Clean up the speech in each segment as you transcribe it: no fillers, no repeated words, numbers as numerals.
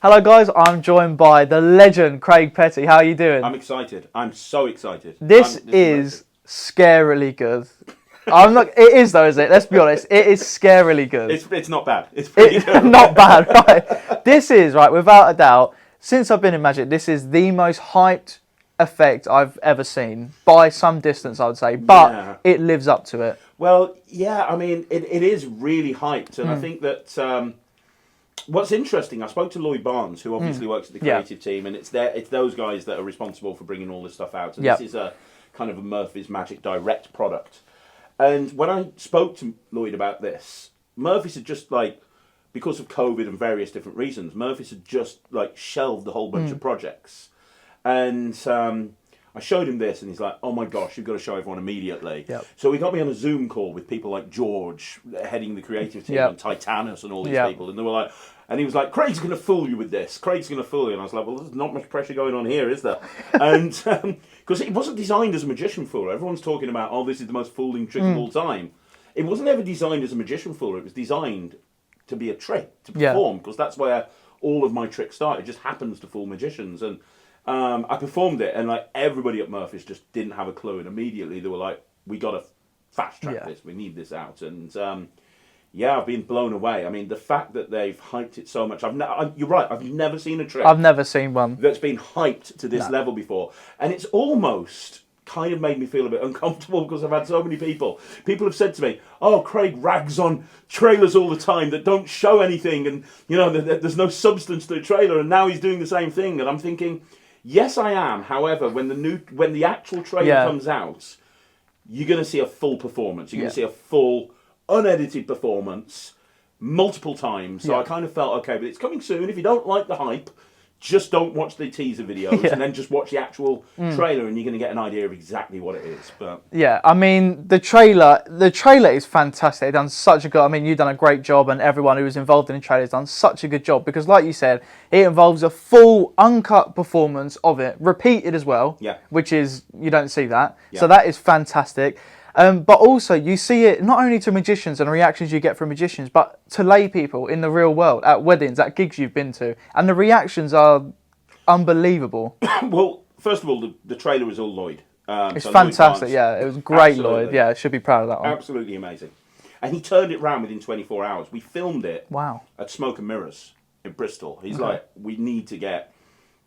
Hello guys, I'm joined by the legend Craig Petty. How are you doing? I'm excited. I'm so excited. This is scarily good. It is though, is it? Let's be honest. It is scarily good. It's not bad. It's pretty good. Not bad, right? This is, right, without a doubt, since I've been in Magic, this is the most hyped effect I've ever seen. By some distance, I would say. But it lives up to it. Well, yeah, I mean, it is really hyped. And I think that what's interesting, I spoke to Lloyd Barnes, who obviously works at the creative team, and it's those guys that are responsible for bringing all this stuff out. And this is a kind of a Murphy's Magic direct product. And when I spoke to Lloyd about this, Murphy's had just because of COVID and various different reasons, Murphy's had just shelved a whole bunch of projects. And I showed him this and he's like, oh my gosh, you've got to show everyone immediately. Yep. So he got me on a Zoom call with people like George, heading the creative team, and Titanus and all these people. And they were like, and he was like, Craig's going to fool you with this. Craig's going to fool you. And I was like, well, there's not much pressure going on here, is there? And because it wasn't designed as a magician fooler. Everyone's talking about, oh, this is the most fooling trick of all time. It wasn't ever designed as a magician fooler. It was designed to be a trick, to perform, because that's where all of my tricks start. It just happens to fool magicians. And I performed it, and everybody at Murphy's just didn't have a clue. And immediately they were like, we got to fast track this. We need this out. And I've been blown away. I mean, the fact that they've hyped it so much. You're right. I've never seen a trick. I've never seen one that's been hyped to this level before, and it's almost kind of made me feel a bit uncomfortable because I've had so many people. People have said to me, "Oh, Craig rags on trailers all the time that don't show anything, and there's no substance to the trailer." And now he's doing the same thing, and I'm thinking, yes, I am. However, when the actual trailer comes out, you're going to see a full performance. You're going to see a full, unedited performance multiple times. So I kind of felt, okay, but it's coming soon. If you don't like the hype, just don't watch the teaser videos and then just watch the actual trailer, and you're going to get an idea of exactly what it is. But I mean, the trailer is fantastic. They've done such a good. I mean, you've done a great job, and everyone who was involved in the trailer has done such a good job because, like you said, it involves a full uncut performance of it, repeated as well. Yeah. Which is, you don't see that, so that is fantastic. But also, you see it not only to magicians and reactions you get from magicians, but to lay people in the real world, at weddings, at gigs you've been to. And the reactions are unbelievable. Well, first of all, the trailer is all Lloyd. It's fantastic, It was great, absolutely. Lloyd. Yeah, should be proud of that one. Absolutely amazing. And he turned it around within 24 hours. We filmed it at Smoke and Mirrors in Bristol. He's like, we need to get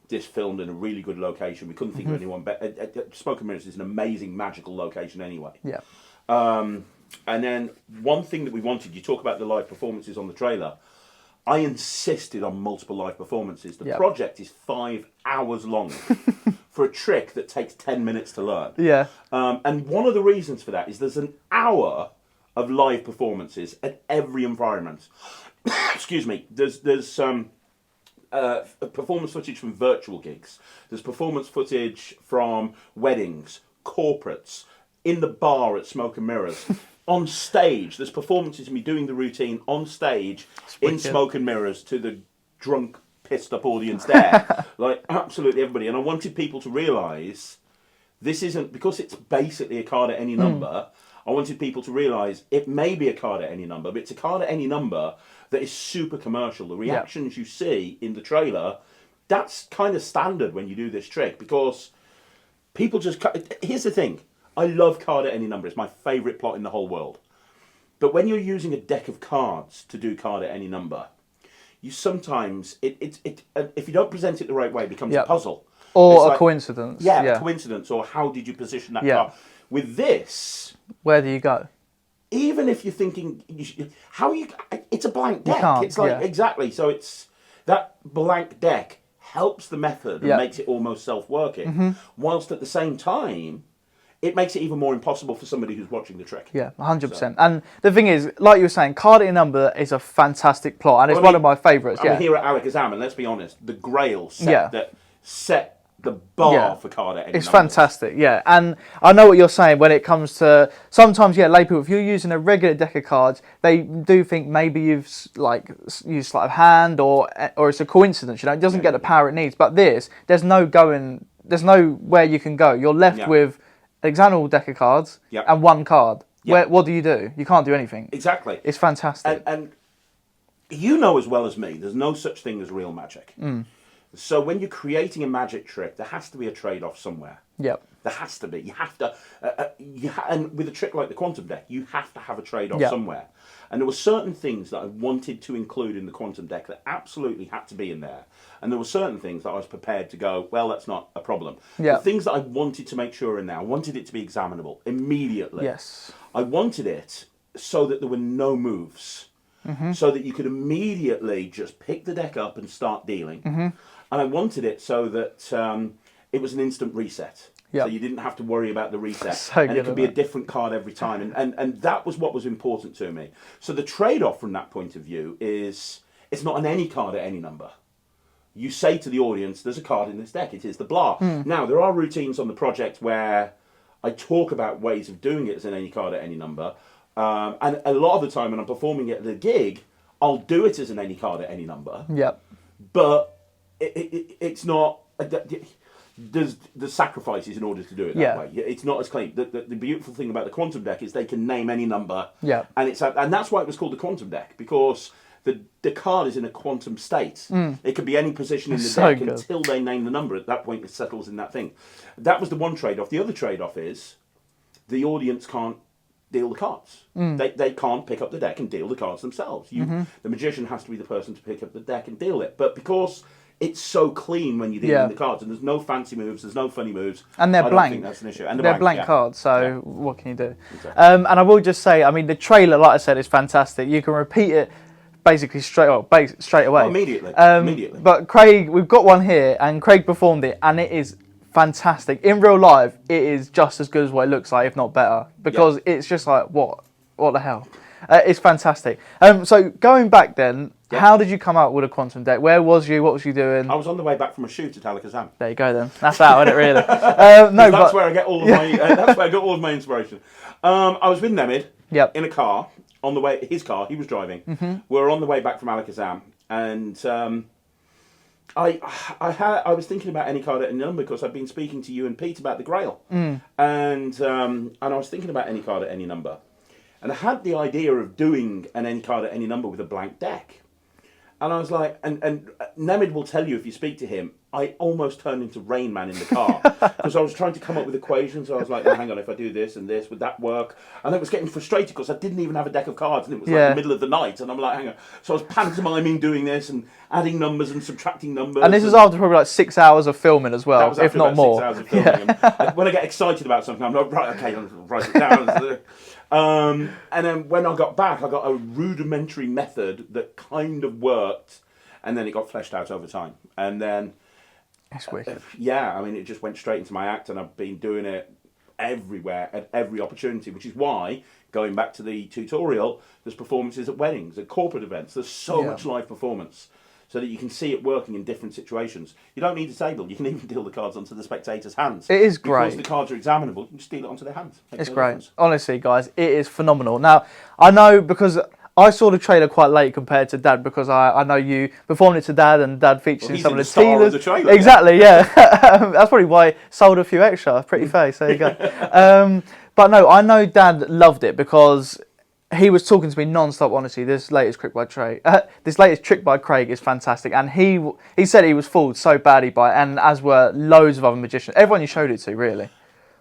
this filmed in a really good location. We couldn't think of anyone better. Smoke and Mirrors is an amazing, magical location anyway. Yeah. And then one thing that we wanted, you talk about the live performances on the trailer. I insisted on multiple live performances. The project is 5 hours long for a trick that takes 10 minutes to learn. Yeah. And one of the reasons for that is there's an hour of live performances at every environment. Excuse me. There's performance footage from virtual gigs. There's performance footage from weddings, corporates, in the bar at Smoke and Mirrors. On stage, there's performances of me doing the routine on stage in Smoke and Mirrors to the drunk, pissed up audience there. Absolutely everybody. And I wanted people to realise this isn't, because it's basically a card at any number, I wanted people to realise it may be a card at any number, but it's a card at any number that is super commercial. The reactions you see in the trailer, that's kind of standard when you do this trick, because people just... Here's the thing. I love card at any number. It's my favourite plot in the whole world. But when you're using a deck of cards to do card at any number, you sometimes... if you don't present it the right way, it becomes a puzzle. Or a coincidence. A coincidence. Or how did you position that card? With this... Where do you go? Even if you're thinking, it's a blank deck. It's exactly. So it's that blank deck helps the method and makes it almost self-working, whilst at the same time, it makes it even more impossible for somebody who's watching the trick. Yeah, 100%. So. And the thing is, like you were saying, Card at a Number is a fantastic plot, and it's one of my favourites. I'm here at Alakazam, and let's be honest, the Grail set that set the bar for card at any It's numbers. Fantastic, and I know what you're saying when it comes to sometimes lay people, if you're using a regular deck of cards, they do think maybe you've used sleight of hand or it's a coincidence, it doesn't get the power it needs. But there's nowhere you can go. You're left with an hexagonal deck of cards and one card. What do? You can't do anything. Exactly. It's fantastic. And you know as well as me, there's no such thing as real magic. So when you're creating a magic trick, there has to be a trade-off somewhere. Yep. There has to be. You have to, and with a trick like the quantum deck, you have to have a trade-off Yep. somewhere. And there were certain things that I wanted to include in the quantum deck that absolutely had to be in there. And there were certain things that I was prepared to go, well, that's not a problem. Yep. The things that I wanted to make sure in there, I wanted it to be examinable immediately. Yes. I wanted it so that there were no moves. So that you could immediately just pick the deck up and start dealing. And I wanted it so that it was an instant reset. Yep. So you didn't have to worry about the reset. So and it good could at be a that. different card every time. And that was what was important to me. So the trade-off from that point of view is it's not an any card at any number. You say to the audience, there's a card in this deck. It is the blah. Now, there are routines on the project where I talk about ways of doing it as an any card at any number. And a lot of the time when I'm performing it at a gig, I'll do it as an any card at any number. Yep. But it's not. There's sacrifices in order to do it that way. It's not as clean. The beautiful thing about the quantum deck is they can name any number. Yeah. And that's why it was called the quantum deck, because the card is in a quantum state. It could be any position in the So deck good. until they name the number. At that point, it settles in that thing. That was the one trade-off. The other trade-off is the audience can't deal the cards. They can't pick up the deck and deal the cards themselves. The magician has to be the person to pick up the deck and deal it. But because it's so clean when you're dealing the cards, and there's no fancy moves, there's no funny moves, And they're I blank. don't think that's an issue. And They're blank cards, so Yeah. what can you do? Exactly. And I will just say, I mean, the trailer, like I said, is fantastic. You can repeat it basically straight away. Immediately. Immediately. But Craig, we've got one here, and Craig performed it, and it is fantastic. In real life, it is just as good as what it looks like, if not better, because it's just like, what the hell? It's fantastic. So going back then, how did you come out with a quantum deck? Where was you? What was you doing? I was on the way back from a shoot at Alakazam. There you go then. That's out, isn't it, really? That's where I get all of my. That's where I got all of my inspiration. I was with Nemid in a car on the way. His car, he was driving. We were on the way back from Alakazam, and I was thinking about any card at any number because I'd been speaking to you and Pete about the Grail, and I was thinking about any card at any number, and I had the idea of doing an any card at any number with a blank deck. And I was like, and Nemid will tell you if you speak to him, I almost turned into Rain Man in the car because I was trying to come up with equations. I was like, well, hang on, if I do this and this, would that work? And I was getting frustrated because I didn't even have a deck of cards and it was like the middle of the night. And I'm like, hang on. So I was pantomiming doing this and adding numbers and subtracting numbers. And this is after probably like 6 hours of filming as well, that was if not about more. 6 hours of filming. And when I get excited about something, I'm like, right, okay, I'll write it down. And then when I got back, I got a rudimentary method that kind of worked. And then it got fleshed out over time. And then, It's wicked. I mean, it just went straight into my act, and I've been doing it everywhere, at every opportunity, which is why, going back to the tutorial, there's performances at weddings, at corporate events. There's so much live performance, so that you can see it working in different situations. You don't need a table. You can even deal the cards onto the spectators' hands. It is great. Because the cards are examinable, you can just deal it onto their hands. It's great. Honestly, guys, it is phenomenal. Now, I know because I saw the trailer quite late compared to Dad, because I know you performed it to Dad, and Dad featured in some of the star of tealers. the trailer, Exactly, yeah. That's probably why it sold a few extra. Pretty face, there you go. But no, I know Dad loved it because he was talking to me non-stop. Honestly, this latest trick by Craig is fantastic, and he said he was fooled so badly by it, and as were loads of other magicians. Everyone you showed it to, really.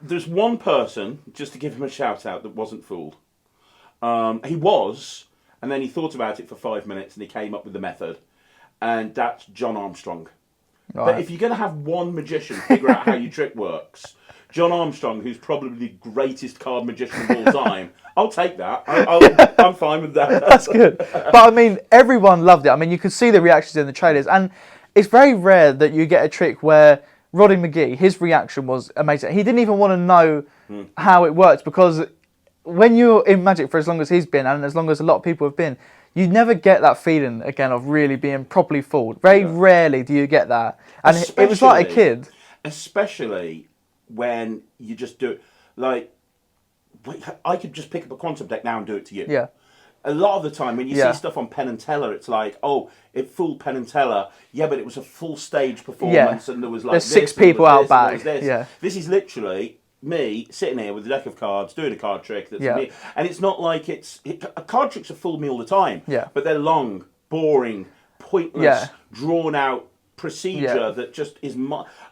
There's one person, just to give him a shout out, that wasn't fooled. He was. And then he thought about it for 5 minutes and he came up with the method. And that's John Armstrong. Right. But if you're going to have one magician figure out how your trick works, John Armstrong, who's probably the greatest card magician of all time, I'll take that. I'm fine with that. That's good. But I mean, everyone loved it. I mean, you could see the reactions in the trailers. And it's very rare that you get a trick where Roddy McGee, his reaction was amazing. He didn't even want to know how it works, because when you're in magic for as long as he's been, and as long as a lot of people have been, you never get that feeling again of really being properly fooled. Very rarely do you get that. And it was like a kid. Especially when you just do it. Like, I could just pick up a quantum deck now and do it to you. Yeah. A lot of the time when you see stuff on Penn and Teller, it's like, oh, it fooled Penn and Teller. Yeah, but it was a full stage performance and there was like there's 6 people out back. Yeah. This is literally me sitting here with a deck of cards doing a card trick that's me, and it's not like card tricks have fooled me all the time, but they're long boring, pointless, Yeah. drawn out procedure that just is.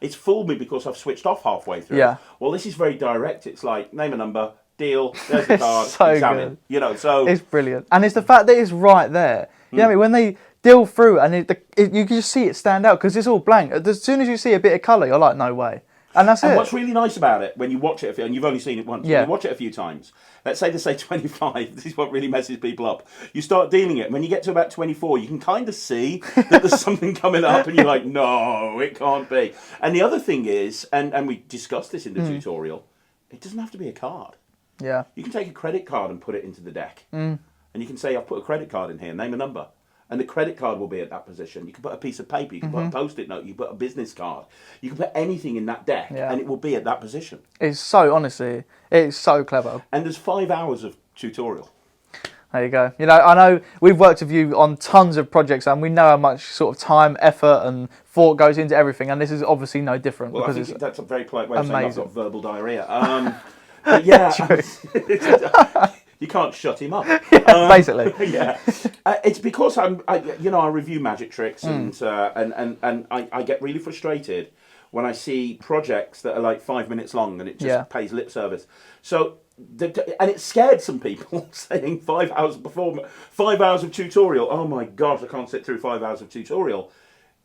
It's fooled me because I've switched off halfway through. Yeah. Well, this is very direct. It's like name a number, deal. There's the card. so examine. good. You know, so It's brilliant, and it's the fact that it's right there. You know what I mean? When they deal through and you can just see it stand out because it's all blank. As soon as you see a bit of colour, you're like, no way. And that's it. What's really nice about it, when you watch it, and you've only seen it once, when you watch it a few times, let's say they say 25, this is what really messes people up. You start dealing it, and when you get to about 24, you can kind of see that there's something coming up, and you're like, no, it can't be. And the other thing is, and we discussed this in the tutorial, it doesn't have to be a card. Yeah. You can take a credit card and put it into the deck. And you can say, I've put a credit card in here, name a number. And the credit card will be at that position. You can put a piece of paper, you can put a post-it note, you can put a business card. You can put anything in that deck and it will be at that position. It's so, honestly, it's so clever. And there's 5 hours of tutorial. There you go. You know, I know we've worked with you on tons of projects and we know how much sort of time, effort and thought goes into everything. And this is obviously no different. Well, because I think it's that's a very polite way of saying I've amazing. got verbal diarrhea. But yeah, you can't shut him up. Basically. Yeah, it's because I review magic tricks and I get really frustrated when I see projects that are like 5 minutes long and it just pays lip service. So, and it scared some people saying 5 hours before 5 hours of tutorial. Oh my God, I can't sit through 5 hours of tutorial.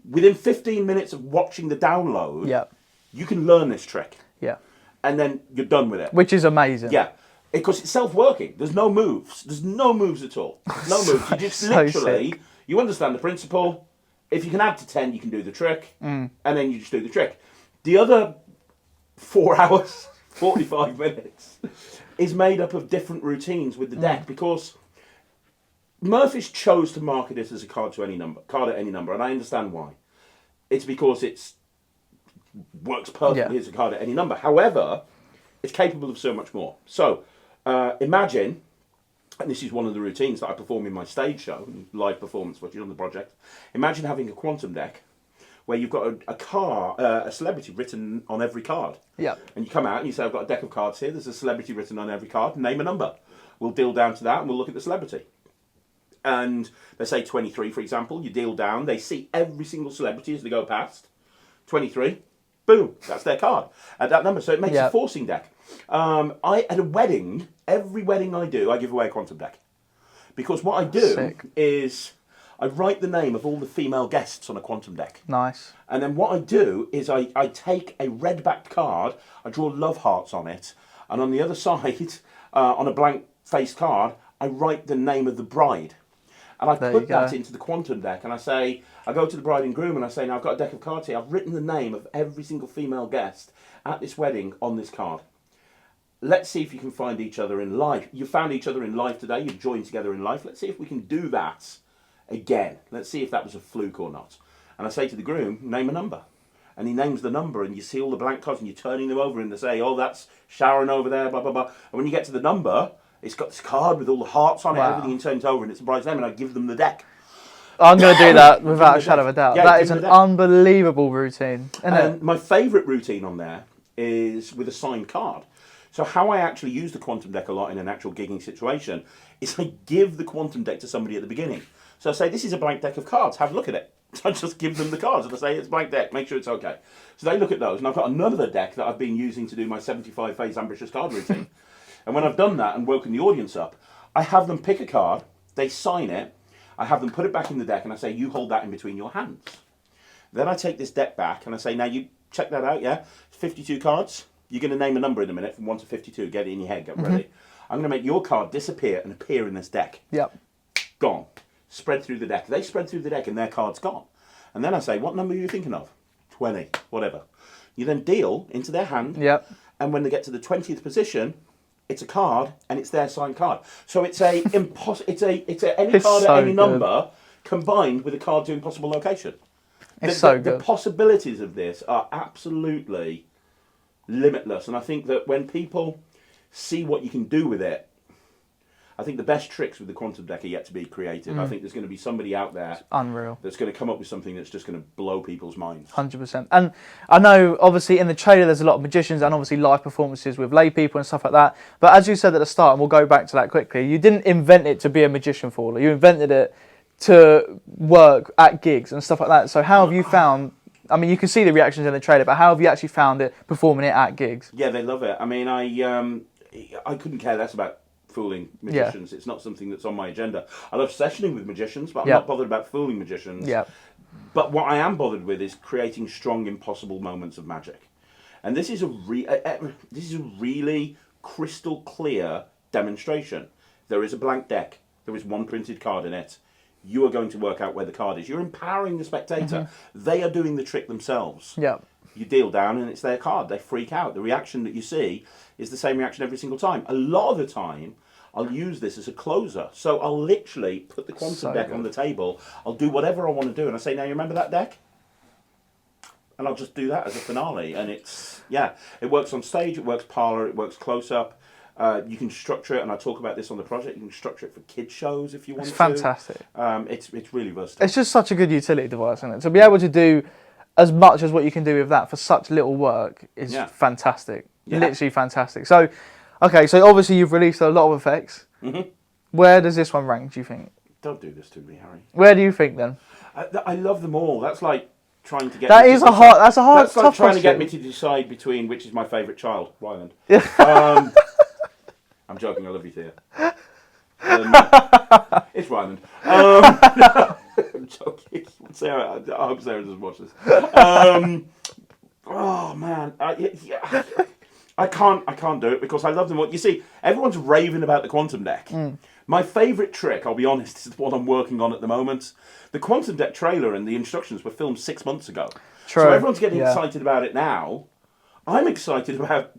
Within 15 minutes of watching the download, you can learn this trick. Yeah. And then you're done with it. Which is amazing. Yeah. Because it's self-working. There's no moves. There's no moves at all. No moves. You just literally, you understand the principle. If you can add to 10, you can do the trick. And then you just do the trick. The other 4 hours, 45 minutes, is made up of different routines with the deck. Because Murphy's chose to market it as a card at any number. And I understand why. It's because it's works perfectly as a card at any number. However, it's capable of so much more. So, imagine, and this is one of the routines that I perform in my stage show, live performance, what you do on the project. Imagine having a quantum deck where you've got a celebrity written on every card. Yeah. And you come out and you say, I've got a deck of cards here. There's a celebrity written on every card. Name a number. We'll deal down to that and we'll look at the celebrity. And they say 23, for example. You deal down. They see every single celebrity as they go past. 23. Boom, that's their card at that number. So it makes a forcing deck. At a wedding, every wedding I do, I give away a quantum deck. Because what I do is I write the name of all the female guests on a quantum deck. Nice. And then what I do is I take a red-backed card, I draw love hearts on it, and on the other side, on a blank-faced card, I write the name of the bride. And I put that into the quantum deck, and I go to the bride and groom, and I say, now I've got a deck of cards here. I've written the name of every single female guest at this wedding on this card. Let's see if you can find each other in life. You found each other in life today. You've joined together in life. Let's see if we can do that again. Let's see if that was a fluke or not. And I say to the groom, name a number. And he names the number, and you see all the blank cards, and you're turning them over, and they say, oh, that's Sharon over there, blah, blah, blah. And when you get to the number, it's got this card with all the hearts on it, everything, and turns over, and it's the bride's name, and I give them the deck. I'm going to do that without a shadow of a doubt. Yeah, that is an unbelievable routine. And my favourite routine on there is with a signed card. So how I actually use the quantum deck a lot in an actual gigging situation is I give the quantum deck to somebody at the beginning. So I say, this is a blank deck of cards, have a look at it. So I just give them the cards and I say, it's a blank deck, make sure it's okay. So they look at those, and I've got another deck that I've been using to do my 75 phase ambitious card routine. And when I've done that and woken the audience up, I have them pick a card, they sign it, I have them put it back in the deck, and I say, you hold that in between your hands. Then I take this deck back, and I say, now you check that out, yeah? 52 cards. You're going to name a number in a minute from 1 to 52. Get it in your head, get ready. I'm going to make your card disappear and appear in this deck. Yep. Gone. Spread through the deck. They spread through the deck, and their card's gone. And then I say, what number are you thinking of? 20, whatever. You then deal into their hand, and when they get to the 20th position, it's a card, and it's their signed card. So it's any card at any number combined with a card to impossible location. The possibilities of this are absolutely limitless, and I think that when people see what you can do with it, I think the best tricks with the quantum deck are yet to be created. I think there's going to be somebody out there unreal that's going to come up with something that's just going to blow people's minds. 100%. And I know, obviously, in the trailer there's a lot of magicians and obviously live performances with lay people and stuff like that. But as you said at the start, and we'll go back to that quickly, you didn't invent it to be a magician for. You invented it to work at gigs and stuff like that. So how have you found? I mean, you can see the reactions in the trailer, but how have you actually found it performing it at gigs? Yeah, they love it. I mean, I couldn't care less about fooling magicians. It's not something that's on my agenda. I love sessioning with magicians, but I'm not bothered about fooling magicians. Yeah. But what I am bothered with is creating strong, impossible moments of magic. And this is a really crystal clear demonstration. There is a blank deck. There is one printed card in it. You are going to work out where the card is. You're empowering the spectator. They are doing the trick themselves. Yeah. You deal down and it's their card. They freak out. The reaction that you see is the same reaction every single time. A lot of the time, I'll use this as a closer. So I'll literally put the quantum deck on the table. I'll do whatever I want to do. And I say, now you remember that deck? And I'll just do that as a finale. And it's, it works on stage, it works parlour, it works close up. You can structure it, and I talk about this on the project, you can structure it for kids shows if you want to. It's fantastic. It's really versatile. It's just such a good utility device, isn't it? To be able to do as much as what you can do with that for such little work is fantastic. Yeah. Literally fantastic. So, okay, so obviously you've released a lot of effects. Where does this one rank, do you think? Don't do this to me, Harry. Where do you think then? I love them all. That's like trying to get That's a hard That's like tough trying question. to get me to decide between which is my favourite child, Ryland. I'm joking, I love you, Thea. It's Ryland. I'm joking. Sarah, I hope Sarah doesn't watch this. Oh man, I can't do it because I love them all. You see, everyone's raving about the quantum deck. My favourite trick, I'll be honest, is the one I'm working on at the moment. The quantum deck trailer and the instructions were filmed 6 months ago. True. So everyone's getting excited about it now. I'm excited about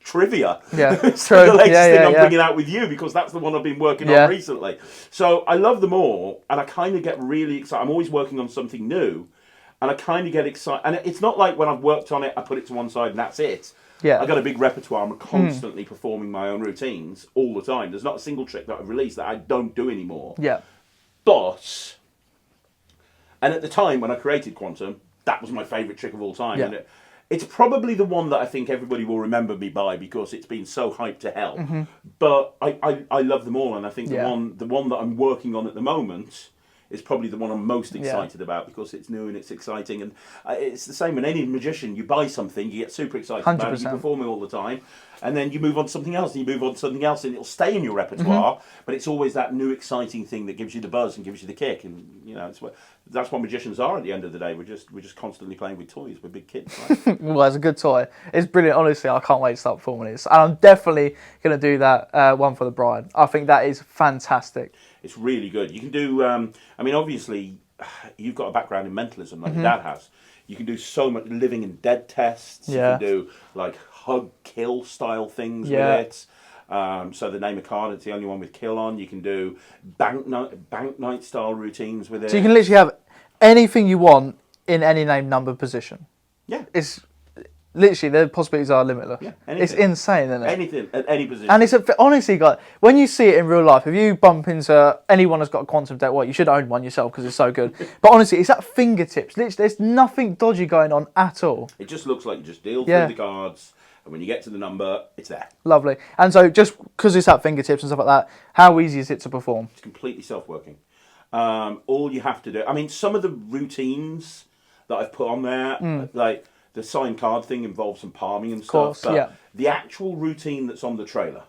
trivia. Yeah, It's true. the latest thing I'm bringing out with you because that's the one I've been working on recently. So I love them all, and I kind of get really excited. I'm always working on something new, and I kind of get excited. And it's not like when I've worked on it, I put it to one side and that's it. Yeah. I've got a big repertoire. I'm constantly performing my own routines all the time. There's not a single trick that I've released that I don't do anymore. Yeah. But, and at the time when I created Quantum, that was my favourite trick of all time. Yeah. And it's probably the one that I think everybody will remember me by because it's been so hyped to hell. But I love them all, and I think the one that I'm working on at the moment is probably the one I'm most excited about because it's new and it's exciting. And it's the same with any magician. You buy something, you get super excited about it, you perform it all the time, and then you move on to something else, and you move on to something else, and it'll stay in your repertoire, but it's always that new exciting thing that gives you the buzz and gives you the kick. And, you know, that's what magicians are at the end of the day. We're just constantly playing with toys. We're big kids, right? Well, it's a good toy. It's brilliant. Honestly, I can't wait to start performing it. And I'm definitely going to do that one for the bride. I think that is fantastic. It's really good. You can do, I mean, obviously, you've got a background in mentalism like your dad has. You can do so much living and dead tests. You can do, like, hug, kill style things with it. So the name a card, it's the only one with kill on. You can do bank night style routines with it. So you can literally have anything you want in any name, number, position. Yeah. It's literally, the possibilities are limitless. Yeah, it's insane, isn't it? Anything, at any position. And it's honestly, guys, when you see it in real life, if you bump into anyone that's got a quantum deck, well, you should own one yourself because it's so good. But honestly, it's at fingertips. Literally, there's nothing dodgy going on at all. It just looks like you just deal through the cards, and when you get to the number, it's there. Lovely. And so, just because it's at fingertips and stuff like that, how easy is it to perform? It's completely self-working. All you have to do, I mean, some of the routines that I've put on there, like the signed card thing involves some palming and stuff. But the actual routine that's on the trailer,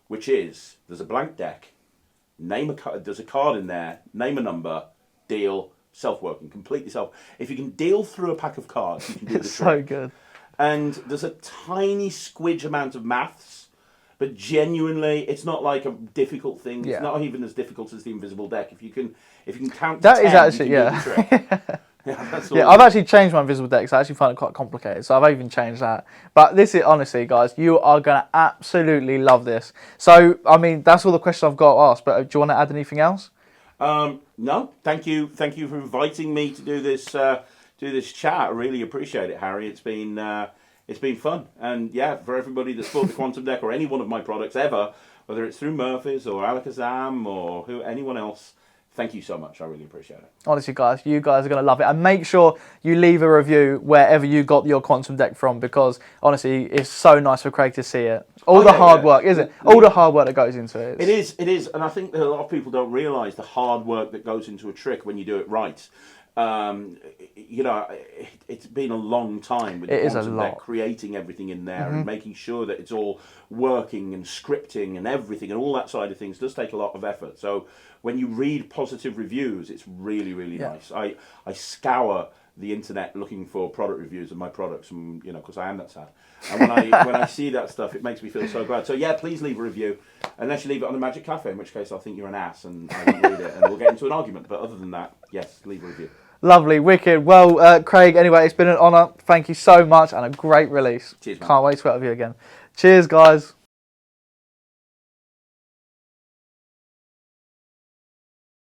which is, there's a blank deck, there's a card in there, name a number, deal, self-working, completely self. If you can deal through a pack of cards, you can do the trick. So good. And there's a tiny squidge amount of maths, but genuinely, it's not like a difficult thing. It's not even as difficult as the invisible deck. If you can count to 10, that is actually, you can do the trick. I've actually changed my invisible deck, so I actually find it quite complicated. So I've even changed that. But this is, honestly, guys, you are going to absolutely love this. So, I mean, that's all the questions I've got to ask. But do you want to add anything else? No, thank you for inviting me to do this chat. I really appreciate it, Harry. It's been fun, and for everybody that's bought the quantum deck or any one of my products ever, whether it's through Murphy's or Alakazam or anyone else. Thank you so much. I really appreciate it. Honestly, guys, you guys are going to love it. And make sure you leave a review wherever you got your quantum deck from, because honestly, it's so nice for Craig to see it. All the hard work, isn't it? All the hard work that goes into it. It is. And I think that a lot of people don't realise the hard work that goes into a trick when you do it right. You know, it's been a long time with the quantum deck, creating everything in there and making sure that it's all working and scripting and everything, and all that side of things does take a lot of effort. So when you read positive reviews, it's really, really nice. I scour the internet looking for product reviews of my products, and you know, because I am that sad. And when I see that stuff, it makes me feel so glad. So yeah, please leave a review, unless you leave it on the Magic Cafe, in which case I'll think you're an ass and I won't read it, and we'll get into an argument. But other than that, yes, leave a review. Lovely, wicked. Well, Craig, anyway, it's been an honour. Thank you so much, and a great release. Cheers, man. Can't wait to work with you again. Cheers, guys.